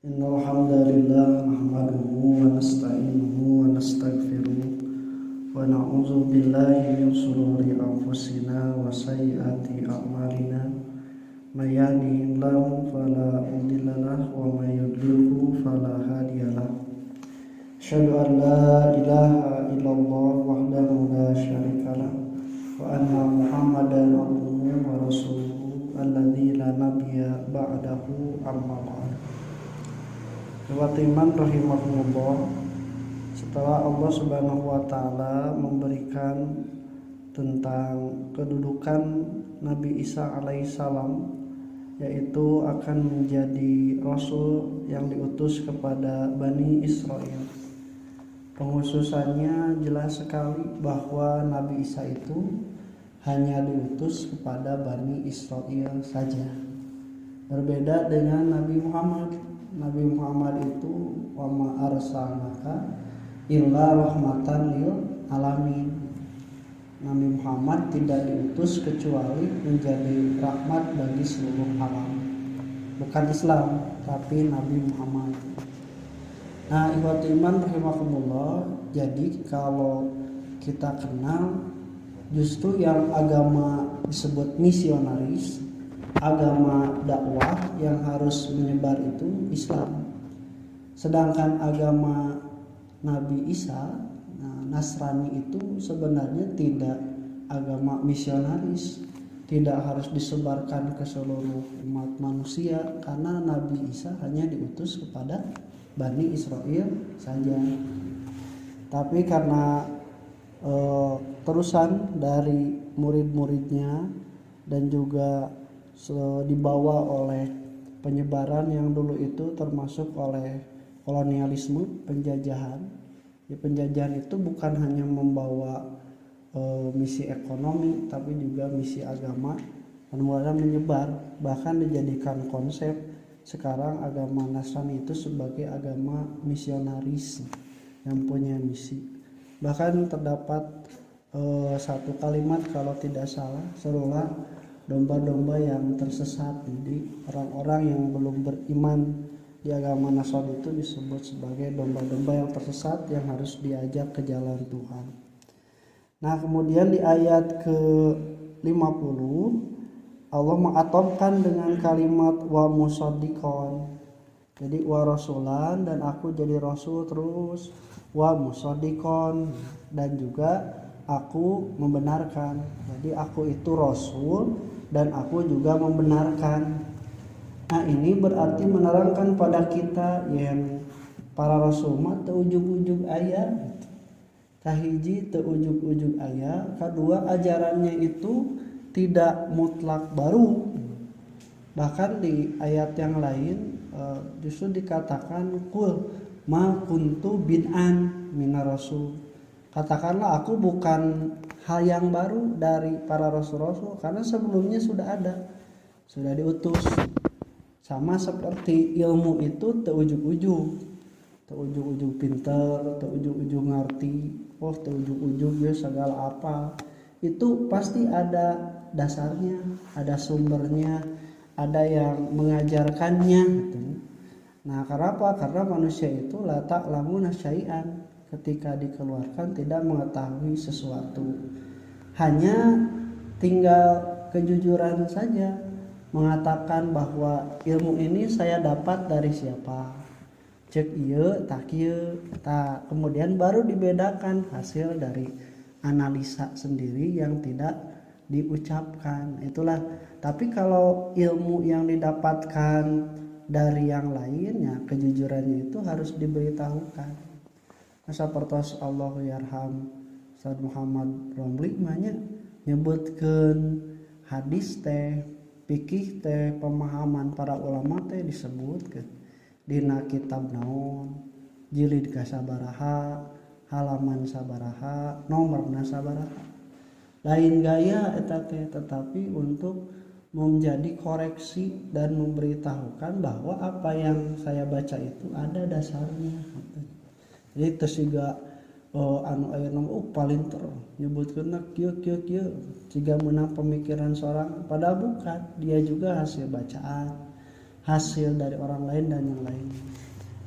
Innal hamdalillah nahmaduhu wa nasta'inuhu wa nastaghfiruh wa na'udzu billahi min shururi anfusina wa sayyiati a'malina may yahdihillahu fala mudilla lahu wa may yudlilhu fala hadiyalah. Asyhadu an la ilaha illallah wahdahu la syarikalah wa anna Muhammadan abduhu wa rasuluhu alladzi la nabiyya ba'dahu amma ba'd. Iman rahimahumullah, setelah Allah Subhanahu wa taala memberikan tentang kedudukan Nabi Isa alaihissalam, yaitu akan menjadi rasul yang diutus kepada Bani Israel. Penghususannya jelas sekali bahwa Nabi Isa itu hanya diutus kepada Bani Israel saja. Berbeda dengan Nabi Muhammad. Nabi Muhammad itu wa ma arsalnaka illa rahmatan lil alamin. Nabi Muhammad tidak diutus kecuali menjadi rahmat bagi seluruh alam. Bukan Islam, tapi Nabi Muhammad. Nah, ikhwati iman rahimakumullah, jadi kalau kita kenal justru yang agama disebut misionaris, agama dakwah yang harus menyebar itu Islam. Sedangkan agama Nabi Isa, Nasrani itu sebenarnya tidak agama misionaris, tidak harus disebarkan ke seluruh umat manusia karena Nabi Isa hanya diutus kepada Bani Israel saja. Tapi karena terusan dari murid-muridnya dan juga dibawa oleh penyebaran yang dulu itu termasuk oleh kolonialisme, penjajahan. Penjajahan itu bukan hanya membawa misi ekonomi, tapi juga misi agama, dan mulai menyebar, bahkan dijadikan konsep sekarang agama Nasrani itu sebagai agama misionaris yang punya misi. Bahkan terdapat satu kalimat kalau tidak salah, serulah domba-domba yang tersesat. Jadi orang-orang yang belum beriman di agama Nasrani itu disebut sebagai domba-domba yang tersesat yang harus diajak ke jalan Tuhan. Nah, kemudian di ayat ke-50 Allah mengatofkan dengan kalimat wa musaddiqon. Jadi wa rasulan, dan aku jadi rasul, terus wa musaddiqon, dan juga aku membenarkan. Jadi aku itu rasul dan aku juga membenarkan. Nah, ini berarti menerangkan pada kita yang para rasul mah teu ujug-ujug aya, kahiji teu ujug-ujug aya, kedua ajarannya itu tidak mutlak baru. Bahkan di ayat yang lain justru dikatakan kul ma kuntu bid'an minar rasul. Katakanlah aku bukan hal yang baru dari para rasul-rasul, karena sebelumnya sudah ada, sudah diutus. Sama seperti ilmu itu teu ujug-ujug pinter, teu ujug-ujug ngerti, teu ujug-ujug ya segala apa. Itu pasti ada dasarnya, ada sumbernya, ada yang mengajarkannya gitu. Nah, kenapa? Karena manusia itu la ta'lamuna syai'an, ketika dikeluarkan tidak mengetahui sesuatu, hanya tinggal kejujuran saja mengatakan bahwa ilmu ini saya dapat dari siapa, cek ieu tak ieu tak, kemudian baru dibedakan hasil dari analisa sendiri yang tidak diucapkan. Itulah. Tapi kalau ilmu yang didapatkan dari yang lainnya, kejujurannya itu harus diberitahukan. Sapertos Allahu yarham Ustaz Muhammad Romli mahnya nyebutkeun hadis teh, fikih teh, pemahaman para ulama teh disebutkeun dina kitab naon, jilid ka sabaraha, halaman sabaraha, nomorna sabaraha. Lain gaya eta teh, tetapi untuk menjadi koreksi dan memberitahukan bahwa apa yang saya baca itu ada dasarnya. Jadi tersiga anu aya nama paling ter nyebutkeun kieu jika menang pemikiran seorang, padahal bukan, dia juga hasil bacaan, hasil dari orang lain dan yang lain.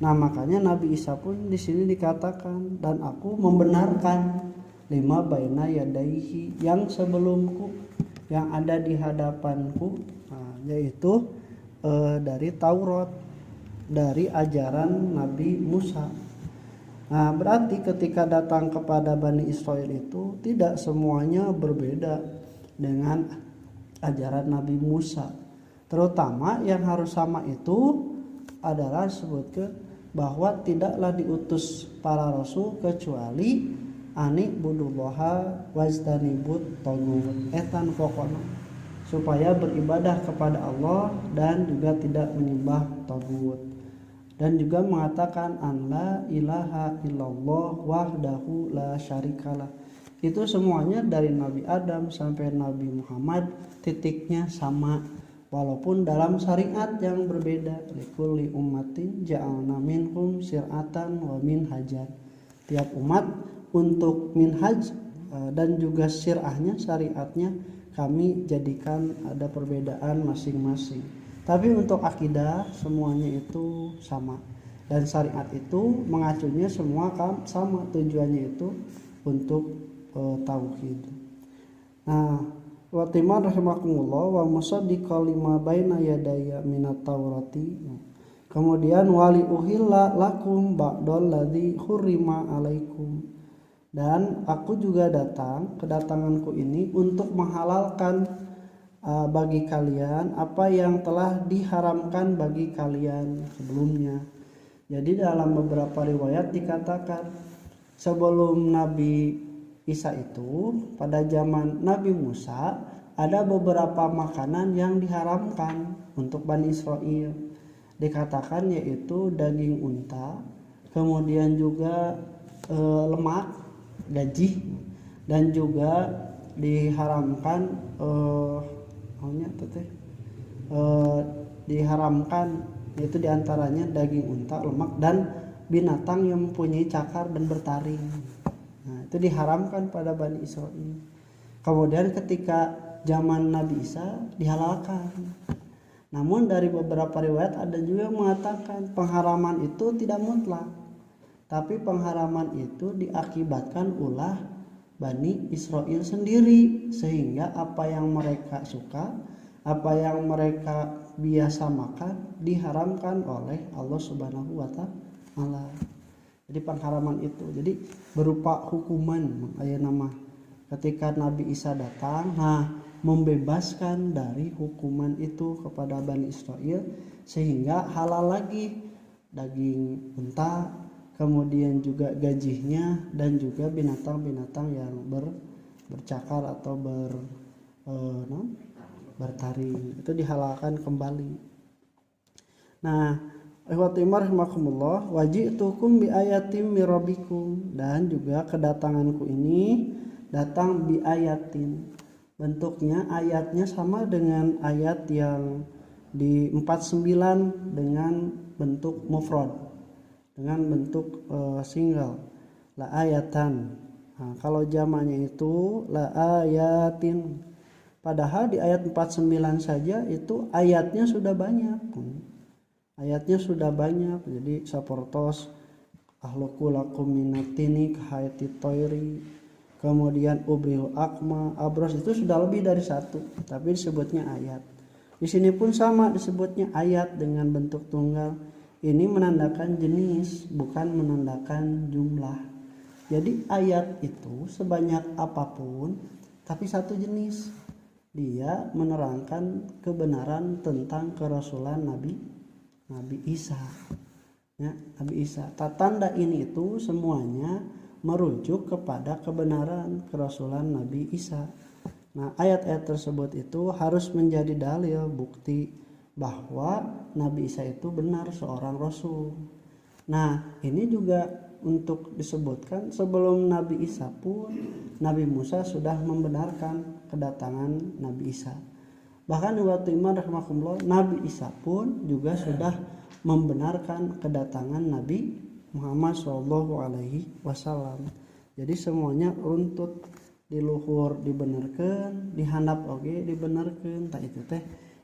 Nah, makanya Nabi Isa pun di sini dikatakan, dan aku membenarkan lima baina yadaihi, yang sebelumku, yang ada di hadapanku, yaitu dari Taurat, dari ajaran Nabi Musa. Nah, berarti ketika datang kepada Bani Israel itu tidak semuanya berbeda dengan ajaran Nabi Musa. Terutama yang harus sama itu adalah sebutkan bahwa tidaklah diutus para rasul kecuali ani budullaha wajtanibut tagut, etan pokokna, supaya beribadah kepada Allah dan juga tidak menyembah tagut. Dan juga mengatakan an la ilaha illallah wahdahu la syarikalah. Itu semuanya dari Nabi Adam sampai Nabi Muhammad titiknya sama, walaupun dalam syariat yang berbeda. Likulli ummatin ja'alna minhum syir'atan wa minhajan. Tiap umat untuk minhaj dan juga syir'ahnya, syariatnya kami jadikan ada perbedaan masing-masing. Tapi untuk akidah semuanya itu sama, dan syariat itu mengacunya semua sama, tujuannya itu untuk tauhid. Nah, wa timan rahimakumullah wa musaddiqal lima baina yadayya minat taurati. Kemudian wali uhilla lakum ba'dal ladzi hurrima alaikum, dan aku juga kedatanganku ini untuk menghalalkan bagi kalian apa yang telah diharamkan bagi kalian sebelumnya. Jadi dalam beberapa riwayat dikatakan sebelum Nabi Isa itu, pada zaman Nabi Musa, ada beberapa makanan yang diharamkan untuk Bani Israel. Dikatakan yaitu daging unta, kemudian juga lemak, gaji, dan juga diharamkan diharamkan yaitu diantaranya daging unta, lemak, dan binatang yang mempunyai cakar dan bertaring. Nah, itu diharamkan pada Bani Israel. Kemudian ketika zaman Nabi Isa dihalalkan. Namun dari beberapa riwayat ada juga yang mengatakan pengharaman itu tidak mutlak, tapi pengharaman itu diakibatkan ulah Bani Israel sendiri, sehingga apa yang mereka suka, apa yang mereka biasa makan diharamkan oleh Allah Subhanahu wa taala. Jadi pengharaman itu jadi berupa hukuman. Aya nama ketika Nabi Isa datang, membebaskan dari hukuman itu kepada Bani Israel, sehingga halal lagi daging unta, kemudian juga gajinya, dan juga binatang-binatang yang bercakar atau bertaring, itu dihalalkan kembali. Nah, rahimakumullah, waji'tukum bi ayatin mirabikum, dan juga kedatanganku ini datang bi ayatin. Bentuknya ayatnya sama dengan ayat yang di 49 dengan bentuk mufrad, dengan bentuk single, la ayatan. Nah, kalau jamaknya itu la ayatin. Padahal di ayat 49 saja itu ayatnya sudah banyak. Ayatnya sudah banyak. Jadi saportos ahluku lakum minatini kahayati toiri, kemudian ubril akma, abros, itu sudah lebih dari satu, tapi disebutnya ayat. Di sini pun sama disebutnya ayat dengan bentuk tunggal. Ini menandakan jenis, bukan menandakan jumlah. Jadi ayat itu sebanyak apapun, tapi satu jenis. Dia menerangkan kebenaran tentang kerasulan Nabi Isa. Ya, Nabi Isa. Tanda ini itu semuanya merujuk kepada kebenaran kerasulan Nabi Isa. Nah, ayat-ayat tersebut itu harus menjadi dalil, bukti bahwa Nabi Isa itu benar seorang rasul. Nah, ini juga untuk disebutkan sebelum Nabi Isa pun Nabi Musa sudah membenarkan kedatangan Nabi Isa. Bahkan waktu iman rahmatullah, Nabi Isa pun juga sudah membenarkan kedatangan Nabi Muhammad SAW. Jadi semuanya runtut, diluhur dibenarkan, dihandap oge dibenarkan. Tak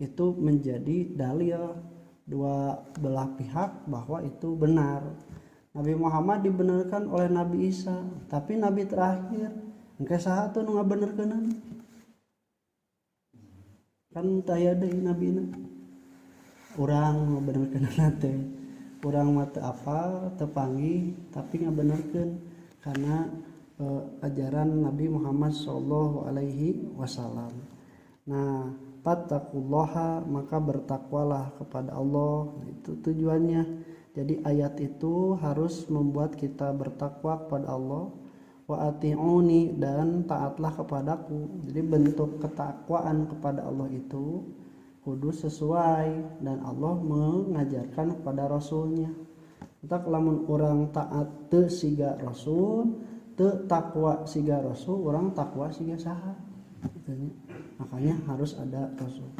itu menjadi dalil dua belah pihak bahwa itu benar. Nabi Muhammad dibenarkan oleh Nabi Isa, tapi Nabi terakhir engke saha tuh nu ngabenerkeun kan taya deui nabina. Urang ngabenerkeun teh urang mah teu apal teu panggih tapi ngabenerkeun karena ajaran Nabi Muhammad sallallahu alaihi wasallam. Nah, fattaqullaha, maka bertakwalah kepada Allah. Itu tujuannya. Jadi ayat itu harus membuat kita bertakwa kepada Allah. Wa ati'uni, dan taatlah kepadaku. Jadi bentuk ketakwaan kepada Allah itu kudu sesuai dan Allah mengajarkan kepada Rasulnya. Entah lamun orang taat teu siga Rasul, teu takwa siga Rasul, orang takwa siga saha. Makanya harus ada Rasul.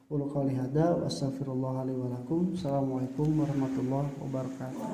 Qul qouli hadza wa astaghfirullah li wa lakum. Assalamualaikum warahmatullahi wabarakatuh.